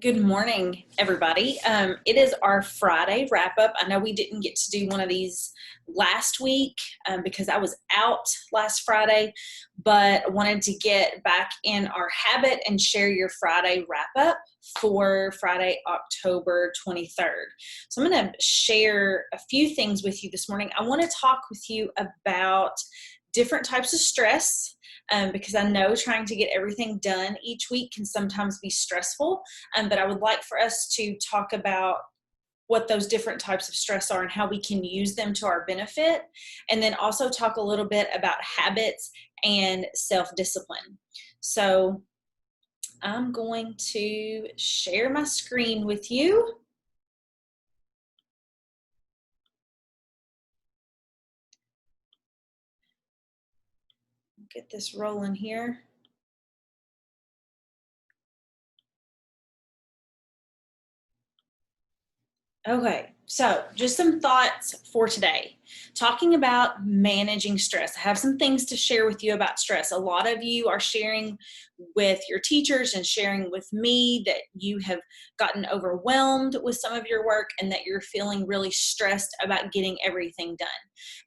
Good morning, everybody. It is our Friday wrap up. I know we didn't get to do one of these last week because I was out last Friday, but I wanted to get back in our habit and share your Friday wrap up for Friday, October 23rd. So I'm going to share a few things with you this morning. I want to talk with you about different types of stress. Because I know trying to get everything done each week can sometimes be stressful. But I would like for us to talk about what those different types of stress are and how we can use them to our benefit. And then also talk a little bit about habits and self-discipline. So I'm going to share my screen with you. Get this rolling here. Okay, so just some thoughts for today. Talking about managing stress. I have some things to share with you about stress. A lot of you are sharing with your teachers and sharing with me that you have gotten overwhelmed with some of your work and that you're feeling really stressed about getting everything done.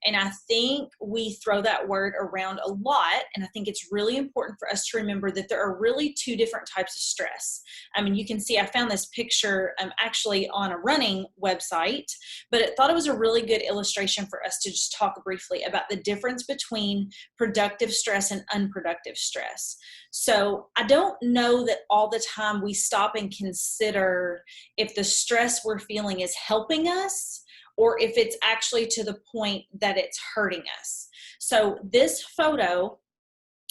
And I think we throw that word around a lot, and I think it's really important for us to remember that there are really two different types of stress. I mean, you can see I found this picture actually on a running website, but I thought it was a really good illustration for us to just talk briefly about the difference between productive stress and unproductive stress. So I don't know that all the time we stop and consider if the stress we're feeling is helping us or if it's actually to the point that it's hurting us. So this photo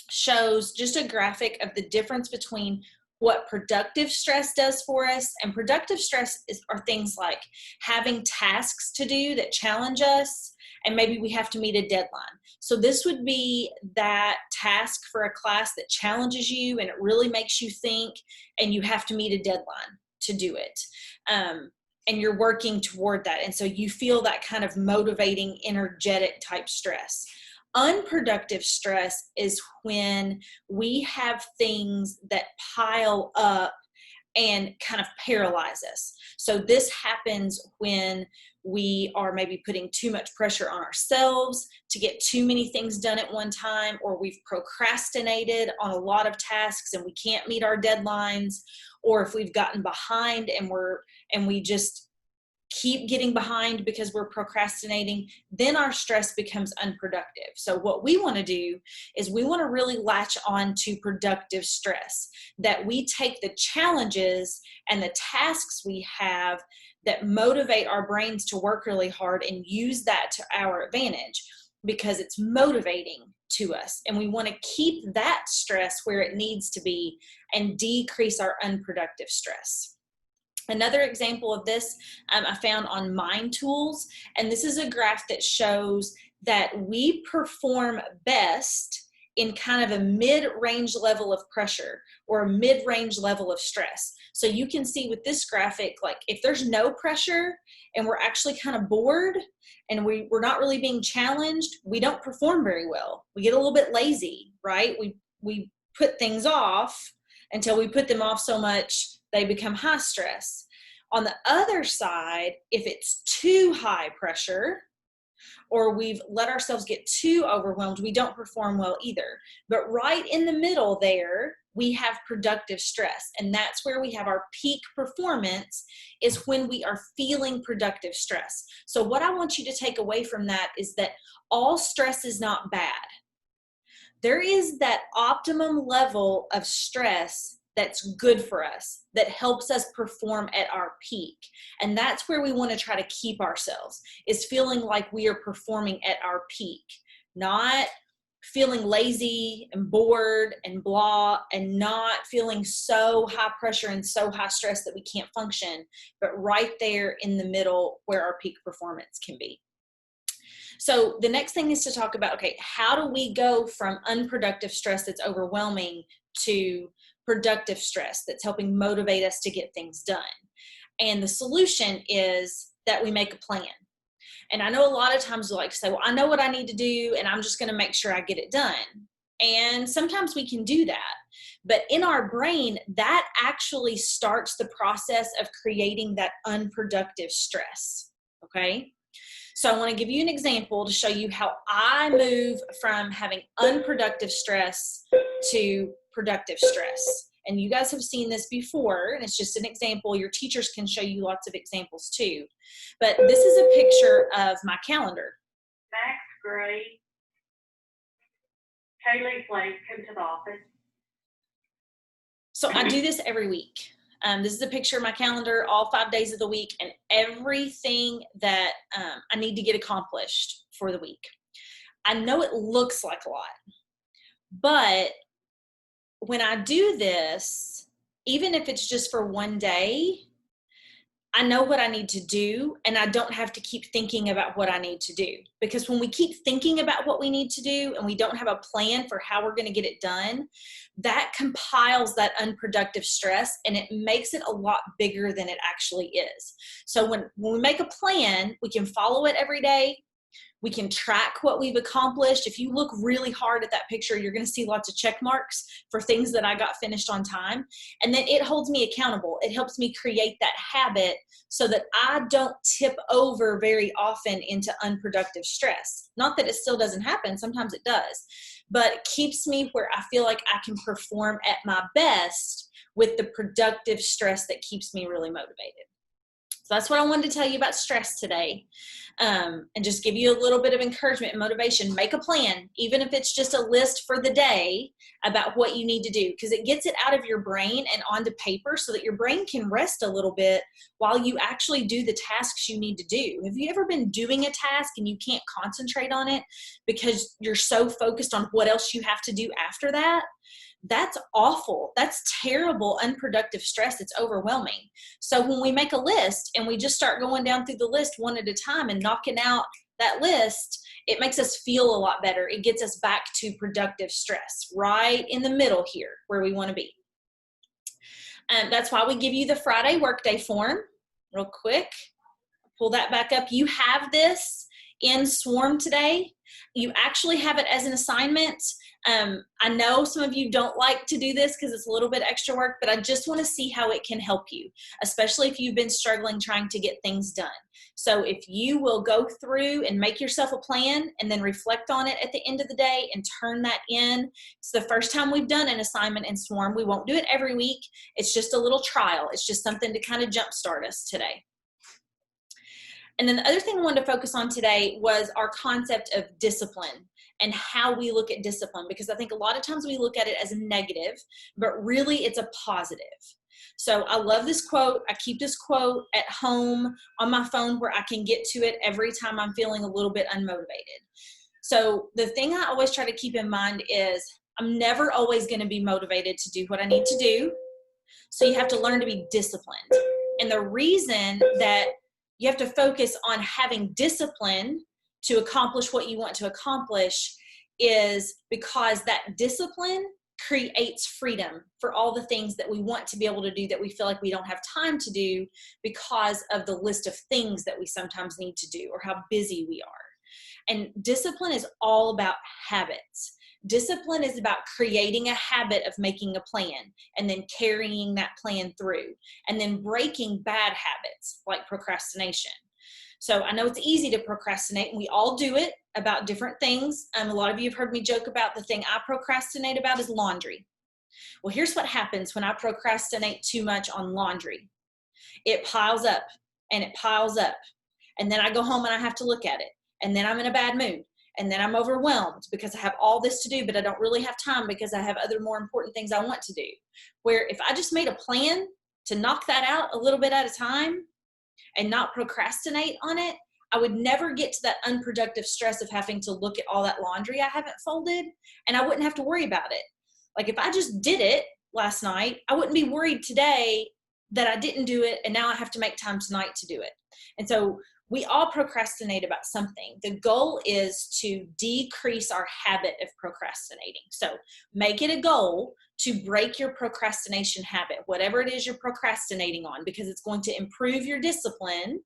shows just a graphic of the difference between what productive stress does for us. And productive stress are things like having tasks to do that challenge us, and maybe we have to meet a deadline. So this would be that task for a class that challenges you and it really makes you think, and you have to meet a deadline to do it. And you're working toward that. And so you feel that kind of motivating, energetic type stress. Unproductive stress is when we have things that pile up and kind of paralyze us. So this happens when we are maybe putting too much pressure on ourselves to get too many things done at one time, or we've procrastinated on a lot of tasks and we can't meet our deadlines, or if we've gotten behind and we just keep getting behind because we're procrastinating, then our stress becomes unproductive. So what we want to do is we want to really latch on to productive stress, that we take the challenges and the tasks we have that motivate our brains to work really hard and use that to our advantage because it's motivating to us. And we want to keep that stress where it needs to be and decrease our unproductive stress. Another example of this I found on Mind Tools, and this is a graph that shows that we perform best in kind of a mid-range level of pressure or a mid-range level of stress. So you can see with this graphic, like if there's no pressure and we're actually kind of bored and we're not really being challenged, we don't perform very well. We get a little bit lazy, right? We put things off until we put them off so much they become high stress. On the other side, if it's too high pressure or we've let ourselves get too overwhelmed, we don't perform well either. But right in the middle there, we have productive stress. And that's where we have our peak performance, is when we are feeling productive stress. So what I want you to take away from that is that all stress is not bad. There is that optimum level of stress that's good for us, that helps us perform at our peak. And that's where we want to try to keep ourselves, is feeling like we are performing at our peak, not feeling lazy and bored and blah, and not feeling so high pressure and so high stress that we can't function, but right there in the middle where our peak performance can be. So the next thing is to talk about, okay, how do we go from unproductive stress that's overwhelming to productive stress that's helping motivate us to get things done? And the solution is that we make a plan. And I know a lot of times we like to say, well, I know what I need to do and I'm just going to make sure I get it done. And sometimes we can do that. But in our brain, that actually starts the process of creating that unproductive stress. Okay? So I want to give you an example to show you how I move from having unproductive stress to productive stress. And you guys have seen this before, and it's just an example. Your teachers can show you lots of examples too. But this is a picture of my calendar. Max Gray, Kaylee Flake, come to the office. So I do this every week. This is a picture of my calendar, all 5 days of the week, and everything that I need to get accomplished for the week. I know it looks like a lot, but when I do this, even if it's just for one day, I know what I need to do, and I don't have to keep thinking about what I need to do. Because when we keep thinking about what we need to do and we don't have a plan for how we're going to get it done, that compiles that unproductive stress, and it makes it a lot bigger than it actually is. So when we make a plan, we can follow it every day. We can track what we've accomplished. If you look really hard at that picture, you're going to see lots of check marks for things that I got finished on time. And then it holds me accountable. It helps me create that habit so that I don't tip over very often into unproductive stress. Not that it still doesn't happen. Sometimes it does. But it keeps me where I feel like I can perform at my best with the productive stress that keeps me really motivated. So that's what I wanted to tell you about stress today, and just give you a little bit of encouragement and motivation. Make a plan, even if it's just a list for the day about what you need to do, because it gets it out of your brain and onto paper so that your brain can rest a little bit while you actually do the tasks you need to do. Have you ever been doing a task and you can't concentrate on it because you're so focused on what else you have to do after that? That's awful. That's terrible, unproductive stress. It's overwhelming. So when we make a list and we just start going down through the list one at a time and knocking out that list, it makes us feel a lot better. It gets us back to productive stress, right in the middle here where we want to be. And that's why we give you the Friday workday form. Real quick, pull that back up. You have this in Swarm today. You actually have it as an assignment. I know some of you don't like to do this because it's a little bit extra work, but I just want to see how it can help you, especially if you've been struggling trying to get things done. So if you will go through and make yourself a plan and then reflect on it at the end of the day and turn that in. It's the first time we've done an assignment in Swarm. We won't do it every week. It's just a little trial. It's just something to kind of jumpstart us today. And then the other thing I wanted to focus on today was our concept of discipline and how we look at discipline, because I think a lot of times we look at it as a negative, but really it's a positive. So I love this quote. I keep this quote at home on my phone where I can get to it every time I'm feeling a little bit unmotivated. So the thing I always try to keep in mind is I'm never always going to be motivated to do what I need to do. So you have to learn to be disciplined. And the reason that you have to focus on having discipline to accomplish what you want to accomplish is because that discipline creates freedom for all the things that we want to be able to do that we feel like we don't have time to do because of the list of things that we sometimes need to do or how busy we are. And discipline is all about habits. Discipline is about creating a habit of making a plan and then carrying that plan through and then breaking bad habits like procrastination. So I know it's easy to procrastinate, and we all do it about different things. A lot of you have heard me joke about the thing I procrastinate about is laundry. Well, here's what happens when I procrastinate too much on laundry. It piles up and it piles up. And then I go home and I have to look at it. And then I'm in a bad mood. And then I'm overwhelmed because I have all this to do, but I don't really have time because I have other more important things I want to do. Where if I just made a plan to knock that out a little bit at a time and not procrastinate on it, I would never get to that unproductive stress of having to look at all that laundry I haven't folded, and I wouldn't have to worry about it. Like if I just did it last night, I wouldn't be worried today that I didn't do it and now I have to make time tonight to do it. And so we all procrastinate about something. The goal is to decrease our habit of procrastinating. So make it a goal to break your procrastination habit, whatever it is you're procrastinating on, because it's going to improve your discipline,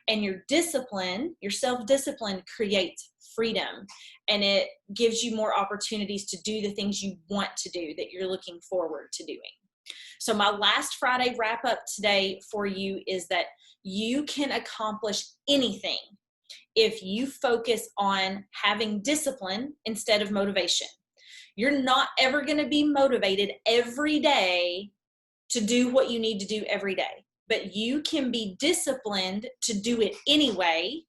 and your discipline, your self-discipline, creates freedom, and it gives you more opportunities to do the things you want to do that you're looking forward to doing. So my last Friday wrap up today for you is that you can accomplish anything if you focus on having discipline instead of motivation. You're not ever going to be motivated every day to do what you need to do every day, but you can be disciplined to do it anyway,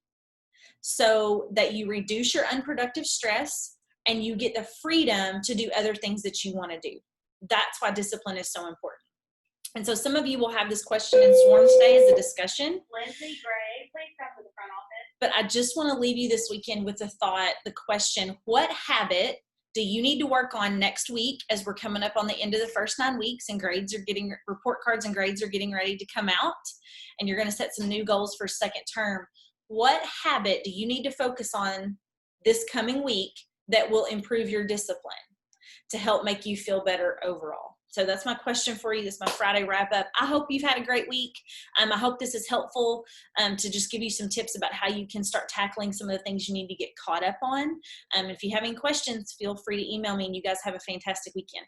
so that you reduce your unproductive stress and you get the freedom to do other things that you want to do. That's why discipline is so important. And so some of you will have this question in Swarm today as a discussion. Lindsay Gray, please come to the front office. But I just want to leave you this weekend with the thought, the question, what habit do you need to work on next week as we're coming up on the end of the first 9 weeks and report cards and grades are getting ready to come out, and you're going to set some new goals for second term. What habit do you need to focus on this coming week that will improve your discipline to help make you feel better overall? So that's my question for you. That's my Friday wrap up. I hope you've had a great week. I hope this is helpful to just give you some tips about how you can start tackling some of the things you need to get caught up on. If you have any questions, feel free to email me, and you guys have a fantastic weekend.